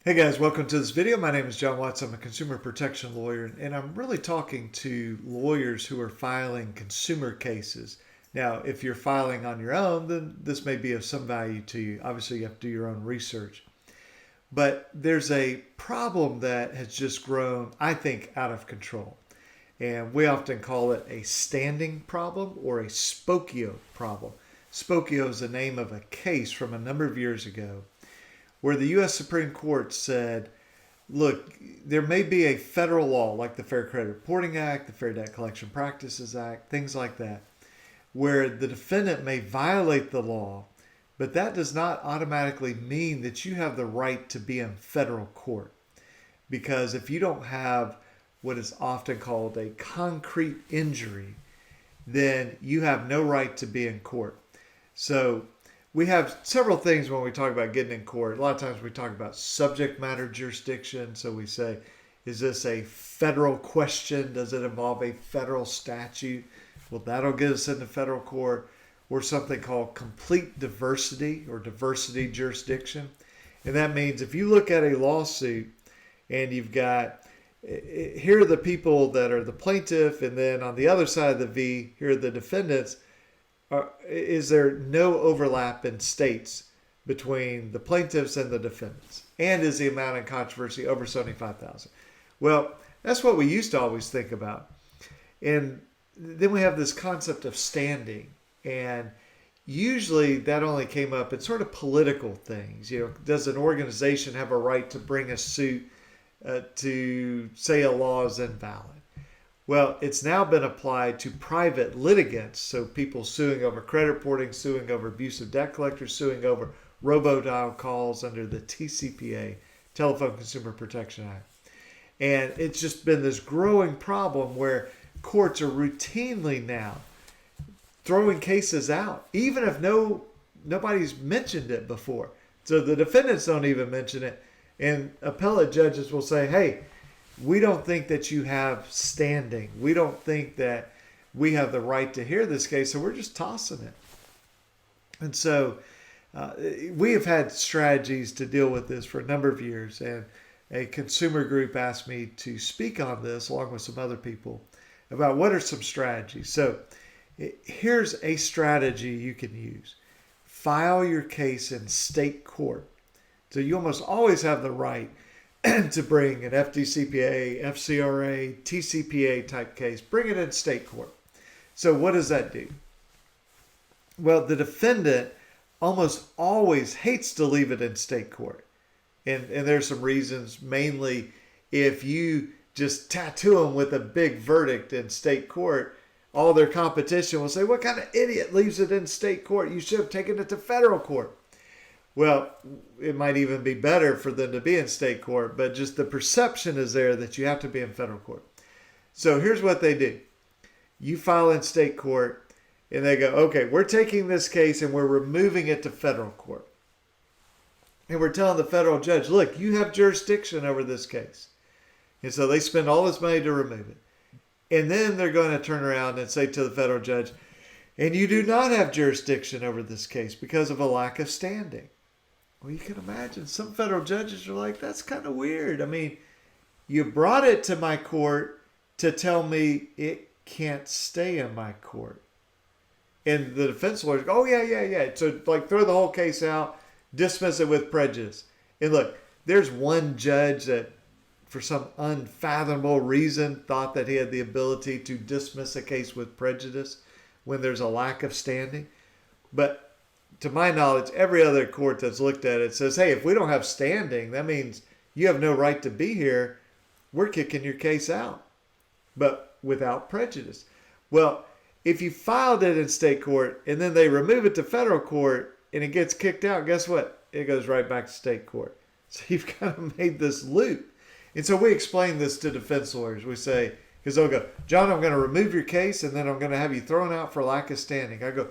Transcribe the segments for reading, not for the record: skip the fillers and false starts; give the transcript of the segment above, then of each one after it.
Hey guys, welcome to this video. My name is John Watts. I'm a consumer protection lawyer, and I'm really talking to lawyers who are filing consumer cases. Now, if you're filing on your own, then this may be of some value to you. Obviously, you have to do your own research. But there's a problem that has just grown, I think, out of control. And we often call it a standing problem or a Spokeo problem. Spokeo is the name of a case from a number of years ago where the U.S. Supreme Court said, look, there may be a federal law like the Fair Credit Reporting Act, the Fair Debt Collection Practices Act, things like that, where the defendant may violate the law, but that does not automatically mean that you have the right to be in federal court. Because if you don't have what is often called a concrete injury, then you have no right to be in court. So we have several things when we talk about getting in court. A lot of times we talk about subject matter jurisdiction. So we say, is this a federal question? Does it involve a federal statute? Well, that'll get us into federal court. Or something called complete diversity or diversity jurisdiction. And that means if you look at a lawsuit and you've got, here are the people that are the plaintiff, and then on the other side of the V, here are the defendants. Is there no overlap in states between the plaintiffs and the defendants? And is the amount in controversy over $75,000? Well, that's what we used to always think about. And then we have this concept of standing. And usually that only came up in sort of political things. You know, does an organization have a right to bring a suit to say a law is invalid? Well, it's now been applied to private litigants, so people suing over credit reporting, suing over abusive debt collectors, suing over robodial calls under the TCPA, Telephone Consumer Protection Act. And it's just been this growing problem where courts are routinely now throwing cases out, even if nobody's mentioned it before. So the defendants don't even mention it, and appellate judges will say, hey, we don't think that you have standing. We don't think that we have the right to hear this case, so we're just tossing it. And so we have had strategies to deal with this for a number of years, and a consumer group asked me to speak on this along with some other people about what are some strategies. So here's a strategy you can use. File your case in state court. So you almost always have the right to bring an FDCPA, FCRA, TCPA type case. Bring it in state court. So what does that do? Well, the defendant almost always hates to leave it in state court. And there's some reasons, mainly if you just tattoo them with a big verdict in state court, all their competition will say, what kind of idiot leaves it in state court? You should have taken it to federal court. Well, it might even be better for them to be in state court, but just the perception is there that you have to be in federal court. So here's what they do. You file in state court, and they go, okay, we're taking this case and we're removing it to federal court. And we're telling the federal judge, look, you have jurisdiction over this case. And so they spend all this money to remove it. And then they're going to turn around and say to the federal judge, and you do not have jurisdiction over this case because of a lack of standing. Well, you can imagine some federal judges are like, that's kind of weird. I mean, you brought it to my court to tell me it can't stay in my court. And the defense lawyers go, oh, yeah. So, like, throw the whole case out, dismiss it with prejudice. And look, there's one judge that, for some unfathomable reason, thought that he had the ability to dismiss a case with prejudice when there's a lack of standing. But to my knowledge, every other court that's looked at it says, hey, if we don't have standing, that means you have no right to be here. We're kicking your case out, but without prejudice. Well, if you filed it in state court and then they remove it to federal court and it gets kicked out, guess what? It goes right back to state court. So you've kind of made this loop. And so we explain this to defense lawyers. We say, because they'll go, John, I'm going to remove your case and then I'm going to have you thrown out for lack of standing. I go,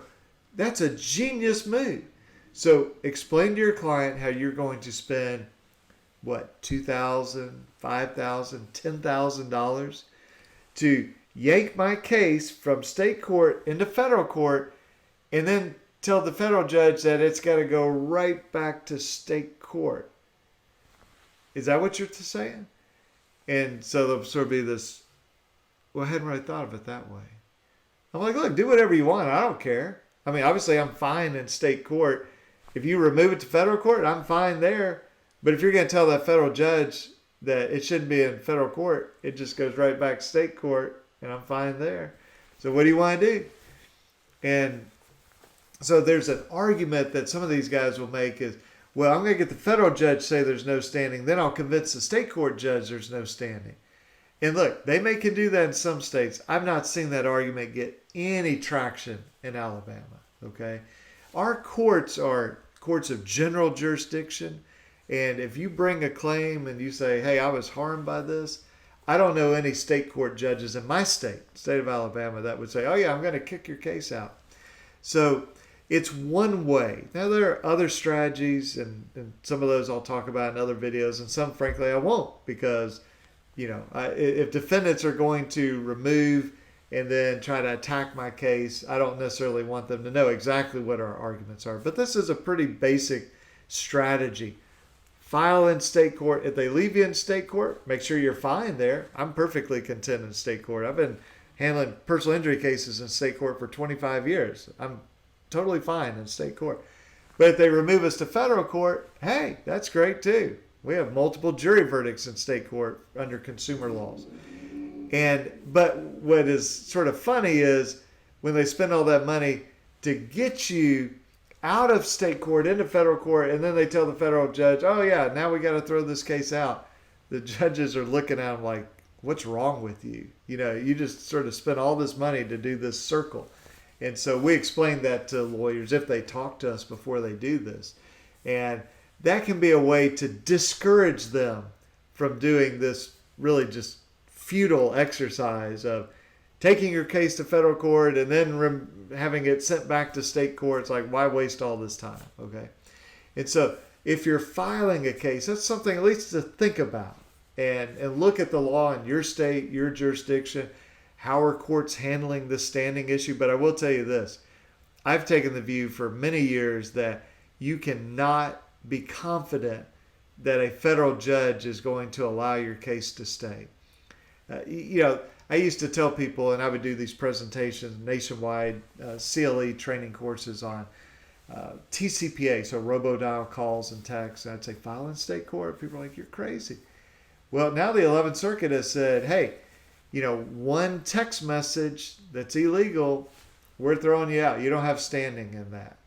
that's a genius move. So explain to your client how you're going to spend, what, $2,000, $5,000, $10,000 to yank my case from state court into federal court and then tell the federal judge that it's got to go right back to state court. Is that what you're saying? And so there'll sort of be this, well, I hadn't really thought of it that way. I'm like, look, do whatever you want. I don't care. I mean, obviously I'm fine in state court. If you remove it to federal court, I'm fine there. But if you're going to tell that federal judge that it shouldn't be in federal court, it just goes right back to state court, and I'm fine there. So what do you want to do? And so there's an argument that some of these guys will make is, well, I'm going to get the federal judge to say there's no standing. Then I'll convince the state court judge there's no standing. And look, they can do that in some states. I've not seen that argument get any traction in Alabama. Okay, our courts are courts of general jurisdiction. And if you bring a claim and you say, hey, I was harmed by this, I don't know any state court judges in my state of Alabama, that would say, oh, yeah, I'm going to kick your case out. So it's one way. Now, there are other strategies, and some of those I'll talk about in other videos, and some, frankly, I won't, because, if defendants are going to remove and then try to attack my case, I don't necessarily want them to know exactly what our arguments are. But this is a pretty basic strategy. File in state court. If they leave you in state court, make sure you're fine there. I'm perfectly content in state court. I've been handling personal injury cases in state court for 25 years. I'm totally fine in state court. But if they remove us to federal court, hey, that's great too. We have multiple jury verdicts in state court under consumer laws. But what is sort of funny is when they spend all that money to get you out of state court into federal court, and then they tell the federal judge, oh yeah, now we got to throw this case out. The judges are looking at them like, what's wrong with you? You just sort of spent all this money to do this circle. And so we explain that to lawyers if they talk to us before they do this. And that can be a way to discourage them from doing this really just futile exercise of taking your case to federal court and then having it sent back to state court. It's like, why waste all this time? Okay. And so if you're filing a case, that's something at least to think about and look at the law in your state, your jurisdiction. How are courts handling this standing issue? But I will tell you this. I've taken the view for many years that you cannot be confident that a federal judge is going to allow your case to stay. I used to tell people, and I would do these presentations, nationwide CLE training courses on TCPA, so robodial calls and texts. And I'd say, file in state court. People are like, you're crazy. Well, now the 11th Circuit has said, hey, one text message that's illegal, we're throwing you out. You don't have standing in that.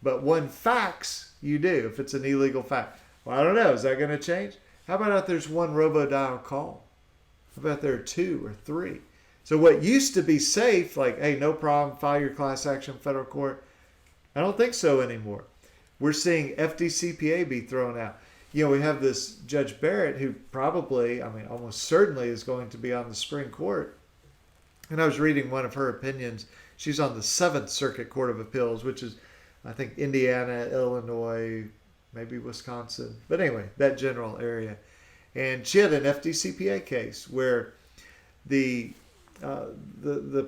But one fax, you do, if it's an illegal fax. Well, I don't know. Is that going to change? How about if there's one robodial call? How about there are 2 or 3? So what used to be safe, like, hey, no problem, file your class action in federal court, I don't think so anymore. We're seeing FDCPA be thrown out. We have this Judge Barrett who probably, almost certainly is going to be on the Supreme Court. And I was reading one of her opinions. She's on the 7th Circuit Court of Appeals, which is, I think, Indiana, Illinois, maybe Wisconsin. But anyway, that general area. And she had an FDCPA case where the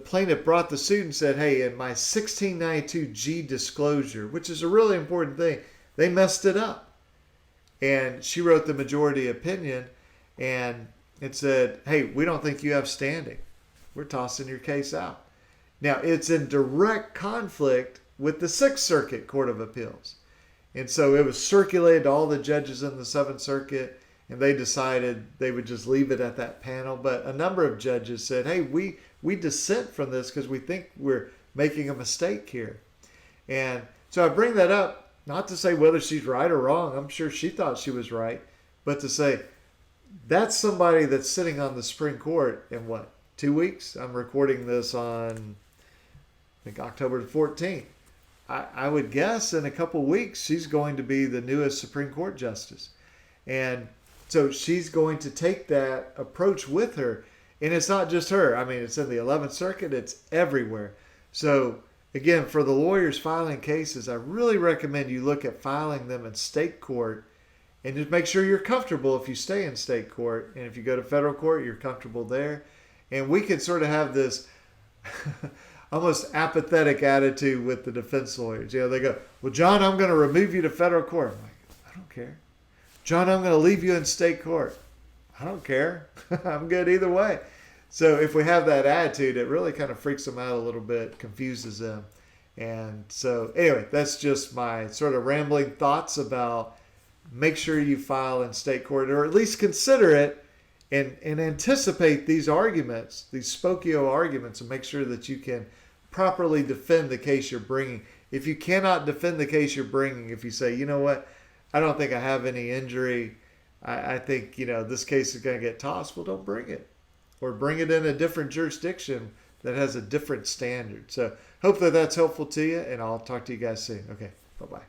plaintiff brought the suit and said, hey, in my 1692G disclosure, which is a really important thing, they messed it up. And she wrote the majority opinion and it said, hey, we don't think you have standing. We're tossing your case out. Now, it's in direct conflict with the 6th Circuit Court of Appeals. And so it was circulated to all the judges in the 7th Circuit, and they decided they would just leave it at that panel. But a number of judges said, hey, we dissent from this because we think we're making a mistake here. And so I bring that up not to say whether she's right or wrong. I'm sure she thought she was right. But to say that's somebody that's sitting on the Supreme Court in 2 weeks? I'm recording this on, I think, October the 14th. I would guess in a couple weeks she's going to be the newest Supreme Court justice. And so she's going to take that approach with her. And it's not just her. It's in the 11th Circuit. It's everywhere. So again, for the lawyers filing cases, I really recommend you look at filing them in state court and just make sure you're comfortable if you stay in state court. And if you go to federal court, you're comfortable there. And we can sort of have this almost apathetic attitude with the defense lawyers. They go, well, John, I'm going to remove you to federal court. I'm like, I don't care. John, I'm going to leave you in state court. I don't care. I'm good either way. So if we have that attitude, it really kind of freaks them out a little bit, confuses them. And so anyway, that's just my sort of rambling thoughts about make sure you file in state court, or at least consider it, and anticipate these arguments, these Spokeo arguments, and make sure that you can properly defend the case you're bringing. If you cannot defend the case you're bringing, if you say, you know what, I don't think I have any injury, I think, this case is going to get tossed, well, don't bring it. Or bring it in a different jurisdiction that has a different standard. So hopefully that's helpful to you, and I'll talk to you guys soon. Okay, bye-bye.